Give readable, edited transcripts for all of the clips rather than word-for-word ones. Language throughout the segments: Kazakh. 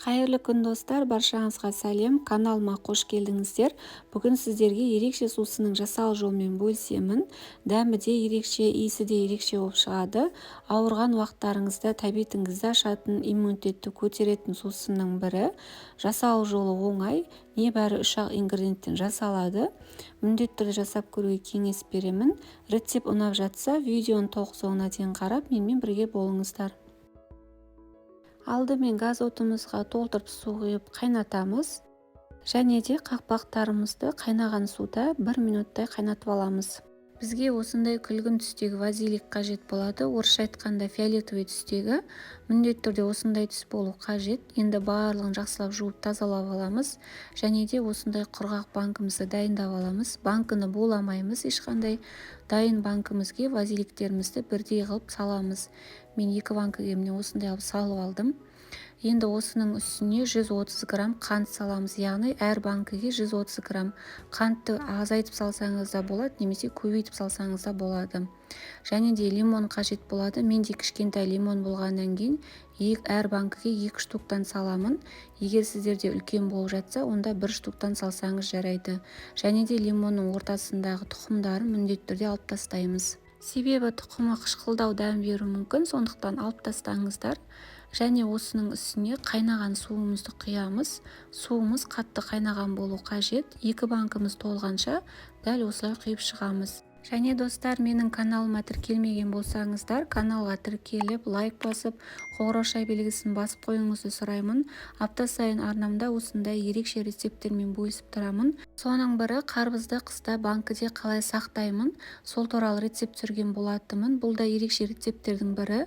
Қайырлы күн достар, баршаңызға сәлем, каналыма қош келдіңіздер. Бүгін сіздерге ерекше сусынның жасалу жолымен бөлісемін. Дәмі де ерекше, иісі де ерекше болып шығады. Ауырған уақыттарыңызда тәбетіңізді ашатын, иммунитетті көтеретін сусынның бірі. Жасалу жолы оңай, небәрі 3-ақ ингредиенттен жасалады. Міндетті түрде жасап көруге кеңес беремін. Рецепт ұнап жатса, видеоны толық соңына дейін қарап, менімен бірге болыңыздар. Алдымен газ отымызға толтырып су құйып қайнатамыз. Және де қақпақтарымызды қайнаған суда 1 минуттай қайнатып аламыз. Бізге осындай күлгін түстегі базилик қажет болады. Орысша айтқанда фиолетовый түстегі. Міндетті түрде осындай түс болу қажет. Енді барлығын жақсылап жуып тазалап аламыз. Және де осындай құрғақ банкімізді дайындап аламыз. Банкіні буламаймыз ешқандай. Дайын банкімізге базиликтерімізді бірдей қылып саламыз. Мен 2 банкіге міне осындай алып салып алдым. Енді осының үстіне 130 грамм қант саламыз, яғни әр банкіге 130 грамм. Қантты азайтып салсаңыз да болады, немесе көбейтіп салсаңыз да болады. Және де лимон қажет болады. Менде кішкентай лимон болғаннан кейін әр банкіге 2 штуктан саламын. Егер сіздерде үлкен болып жатса, онда 1 штуктан салсаңыз жарайды. Және де лимонның ортасындағы тұқымдарын міндетті түрде алып тастаймыз. Себебі тұқымы қышқылдау дәм беруі мүмкін, сондықтан алып тастаңыздар. Және осының үстіне қайнаған суымызды құямыз. Суымыз қатты қайнаған болу қажет. 2 банкіміз толғанша дәл осылай құйып шығамыз. Және достар, менің каналыма тіркелмеген болсаңыздар, каналға тіркеліп, лайк басып, қоңырау белгісін басып қойыңызды сұраймын. Апта сайын арнамда осындай ерекше рецепттермен бөлісіп тұрамын. Соның бірі қарбызды қыста банкіде қалай сақтаймын, сол туралы рецепт түсірген болатынмын. Бұл да ерекше рецепттердің бірі.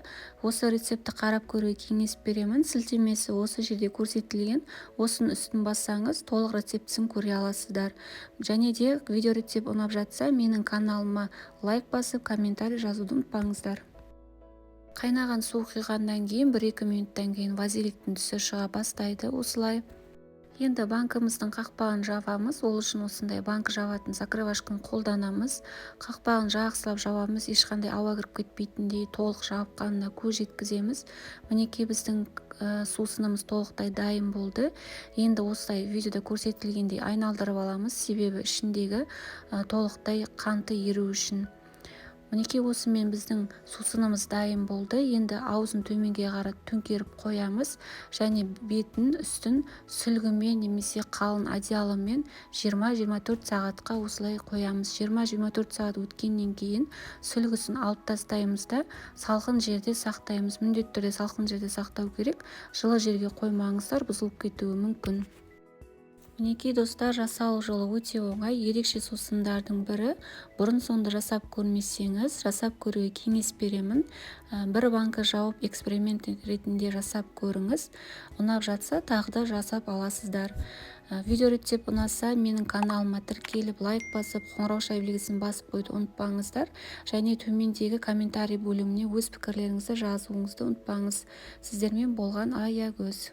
Осы рецепті қарап көруге кеңес беремін. Сілтемесі осы жерде көрсетілген. Осының үстін бассаңыз, толық рецептісін көре аласыздар. Және де видео рецепт ұнап жатса, менің каналыма лайк басып, комментарий жазуды ұмытпаңыздар. Қайнаған су құйғаннан кейін 1-2 минуттан кейін базиликтің түсі шыға бастайды осылай. Енді банкіміздің қақпағын жабамыз. Ол үшін осындай банк жабатын закрывашканы қолданамыз. Қақпағын жақсылап жабамыз, ешқандай ауа кіріп кетпейтіндей толық жабылғанына көз жеткіземіз. Мінекей біздің сусынымыз толықтай дайын болды. Енді осылай видеода көрсетілгендей айналдырып аламыз, себебі ішіндегі толықтай қанты еру үшін. Мінекей осымен біздің сусынымыз дайын болды. Енді аузын төменге қарай төңкеріп қоямыз. Және бетін үстін сүлгімен немесе қалың одеялымен 20-24 сағатқа осылай қоямыз. 20-24 сағат өткеннен кейін сүлгісін алып тастаймыз да салқын жерде сақтаймыз. Міндетті түрде салқын жерде сақтау керек. Жылы жерге қоймаңыздар, бұзылып кетуі мүмкін. Мінекей достар, жасалу жолы өте оңай, ерекше сусындардың бірі. Бұрын соңды жасап көрмесеңіз, жасап көруге кеңес беремін. 1 банкі жауып эксперимент ретінде жасап көріңіз. Ұнап жатса, тағы да жасап аласыздар. Видео рецепт ұнаса, менің каналыма тіркеліп, лайк басып, қоңырау белгісін басып қойды ұмытпаңыздар. Және төмендегі комментарий бөліміне өз пікірлеріңізді жазуыңызды ұмытпаңыз. Сіздермен болған Аягөз.